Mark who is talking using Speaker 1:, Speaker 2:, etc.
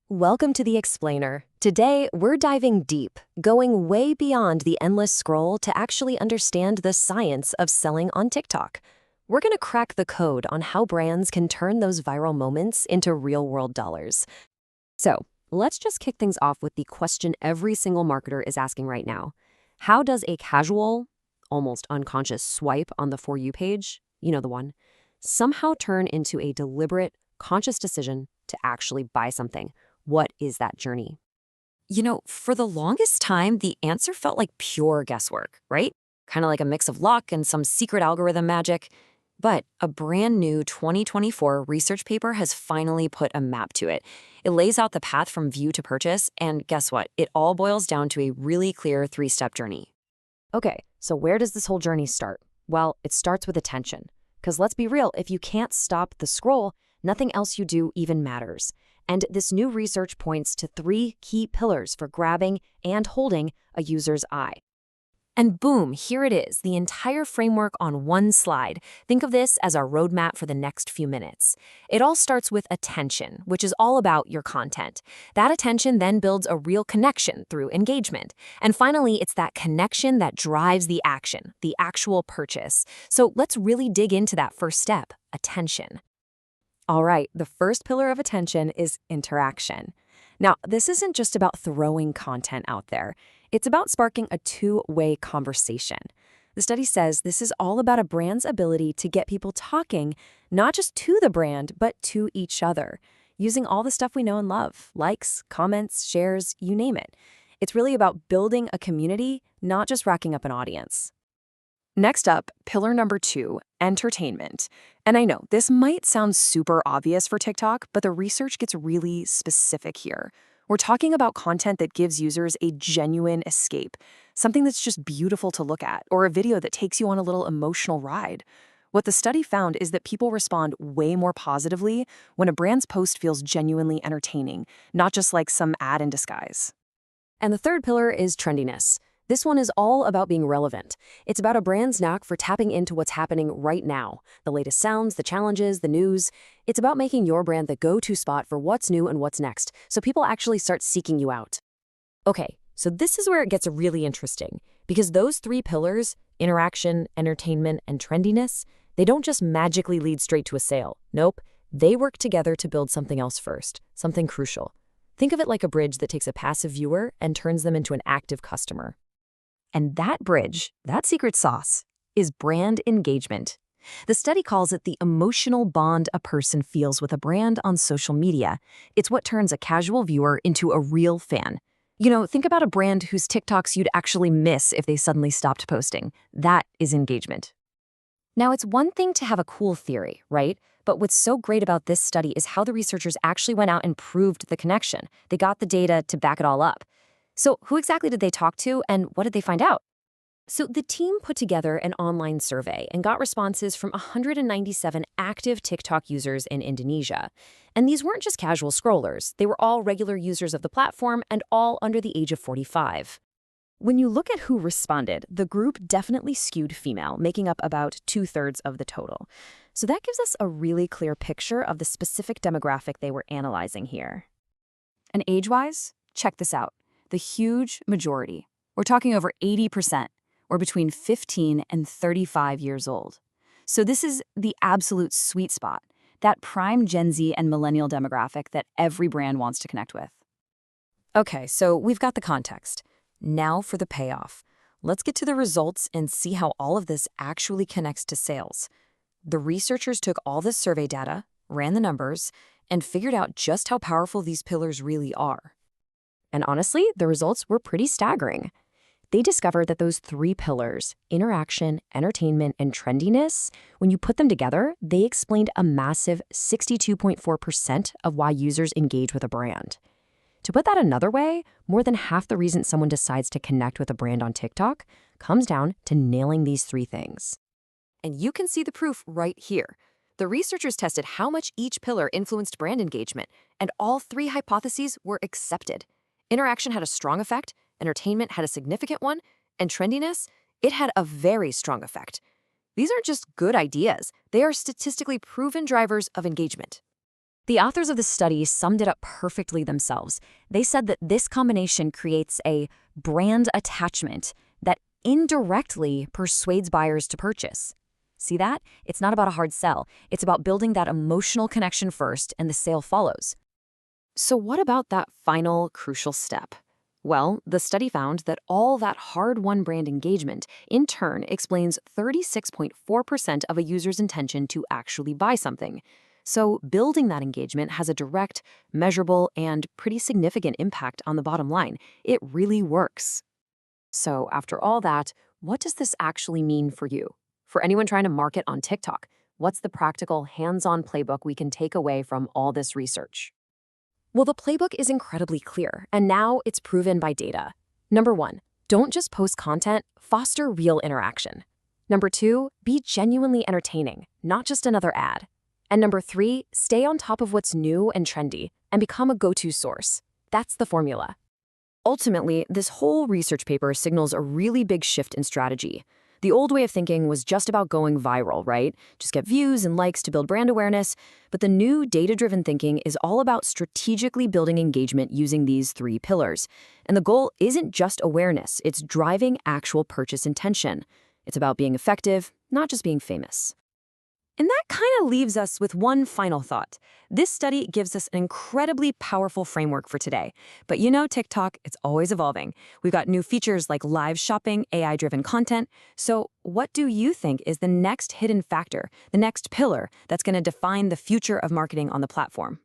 Speaker 1: Welcome to The Explainer. Today, we're diving deep, going way beyond the endless scroll to actually understand the science of selling on TikTok. We're going to crack the code on how brands can turn those viral moments into real-world dollars. So, let's just kick things off with the question every single marketer is asking right now. How does a casual, almost unconscious swipe on the For You page, you know the one, somehow turn into a deliberate, conscious decision to actually buy something? What is that journey? For the longest time, the answer felt like pure guesswork, right? Kind of like a mix of luck and some secret algorithm magic. But a brand new 2024 research paper has finally put a map to it. It lays out the path from view to purchase, and guess what? It all boils down to a really clear three-step journey. Okay, so where does this whole journey start? Well, it starts with attention. Because let's be real, if you can't stop the scroll, nothing else you do even matters. And this new research points to 3 key pillars for grabbing and holding a user's eye. And boom, here it is, the entire framework on one slide. Think of this as our roadmap for the next few minutes. It all starts with attention, which is all about your content. That attention then builds a real connection through engagement. And finally, it's that connection that drives the action, the actual purchase. So let's really dig into that first step, attention. All right, the first pillar of attention is interaction. Now, this isn't just about throwing content out there. It's about sparking a two-way conversation. The study says this is all about a brand's ability to get people talking, not just to the brand, but to each other, using all the stuff we know and love, likes, comments, shares, you name it. It's really about building a community, not just racking up an audience. Next up, pillar number 2, entertainment. And I know this might sound super obvious for TikTok, but the research gets really specific here. We're talking about content that gives users a genuine escape, something that's just beautiful to look at, or a video that takes you on a little emotional ride. What the study found is that people respond way more positively when a brand's post feels genuinely entertaining, not just like some ad in disguise. And the third pillar is trendiness. This one is all about being relevant. It's about a brand's knack for tapping into what's happening right now, the latest sounds, the challenges, the news. It's about making your brand the go-to spot for what's new and what's next, so people actually start seeking you out. Okay, so this is where it gets really interesting, because those 3 pillars, interaction, entertainment, and trendiness, they don't just magically lead straight to a sale. Nope, they work together to build something else first, something crucial. Think of it like a bridge that takes a passive viewer and turns them into an active customer. And that bridge, that secret sauce, is brand engagement. The study calls it the emotional bond a person feels with a brand on social media. It's what turns a casual viewer into a real fan. Think about a brand whose TikToks you'd actually miss if they suddenly stopped posting. That is engagement. Now, it's one thing to have a cool theory, right? But what's so great about this study is how the researchers actually went out and proved the connection. They got the data to back it all up. So who exactly did they talk to, and what did they find out? So the team put together an online survey and got responses from 197 active TikTok users in Indonesia. And these weren't just casual scrollers. They were all regular users of the platform and all under the age of 45. When you look at who responded, the group definitely skewed female, making up about 2/3 of the total. So that gives us a really clear picture of the specific demographic they were analyzing here. And age-wise, check this out. The huge majority, we're talking over 80%, were between 15 and 35 years old. So this is the absolute sweet spot, that prime Gen Z and millennial demographic that every brand wants to connect with. Okay, so we've got the context. Now for the payoff. Let's get to the results and see how all of this actually connects to sales. The researchers took all this survey data, ran the numbers, and figured out just how powerful these pillars really are. And honestly, the results were pretty staggering. They discovered that those 3 pillars, interaction, entertainment, and trendiness, when you put them together, they explained a massive 62.4% of why users engage with a brand. To put that another way, more than half the reason someone decides to connect with a brand on TikTok comes down to nailing these 3 things. And you can see the proof right here. The researchers tested how much each pillar influenced brand engagement, and all 3 hypotheses were accepted. Interaction had a strong effect, entertainment had a significant one, and trendiness, it had a very strong effect. These aren't just good ideas, they are statistically proven drivers of engagement. The authors of the study summed it up perfectly themselves. They said that this combination creates a brand attachment that indirectly persuades buyers to purchase. See that? It's not about a hard sell. It's about building that emotional connection first, and the sale follows. So what about that final crucial step? Well, the study found that all that hard-won brand engagement, in turn, explains 36.4% of a user's intention to actually buy something. So building that engagement has a direct, measurable, and pretty significant impact on the bottom line. It really works. So after all that, what does this actually mean for you? For anyone trying to market on TikTok, what's the practical, hands-on playbook we can take away from all this research? Well, the playbook is incredibly clear, and now it's proven by data. Number 1, don't just post content, foster real interaction. Number 2, be genuinely entertaining, not just another ad. And number 3, stay on top of what's new and trendy, and become a go-to source. That's the formula. Ultimately, this whole research paper signals a really big shift in strategy. The old way of thinking was just about going viral, right? Just get views and likes to build brand awareness. But the new data-driven thinking is all about strategically building engagement using these 3 pillars. And the goal isn't just awareness, it's driving actual purchase intention. It's about being effective, not just being famous. And that kind of leaves us with one final thought. This study gives us an incredibly powerful framework for today. But you know TikTok, it's always evolving. We've got new features like live shopping, AI-driven content. So what do you think is the next hidden factor, the next pillar that's going to define the future of marketing on the platform?